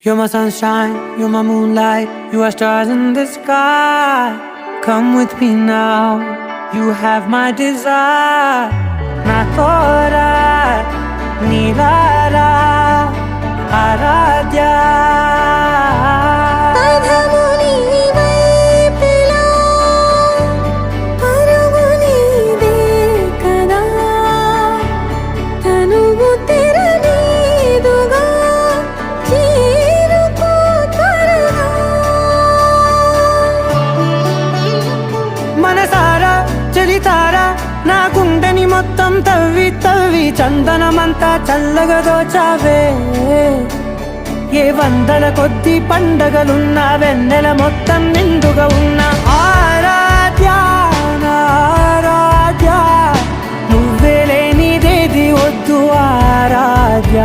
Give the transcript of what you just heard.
You're my sunshine, you're my moonlight, you are stars in the sky. Come with me now, you have my desire. Na tora, nilara, aradhya. మనసారా చలితారా నా గుండెని మొత్తం తవ్వి తవ్వి చందనమంతా చల్లగా దోచావే. ఏ వందల కొద్ది పండగలున్న వెన్నెల మొత్తం నిండుగా ఉన్న ఆరాధ్య నా ఆరాధ్య, నువ్వే లేనిదేది వద్దు ఆరాధ్య.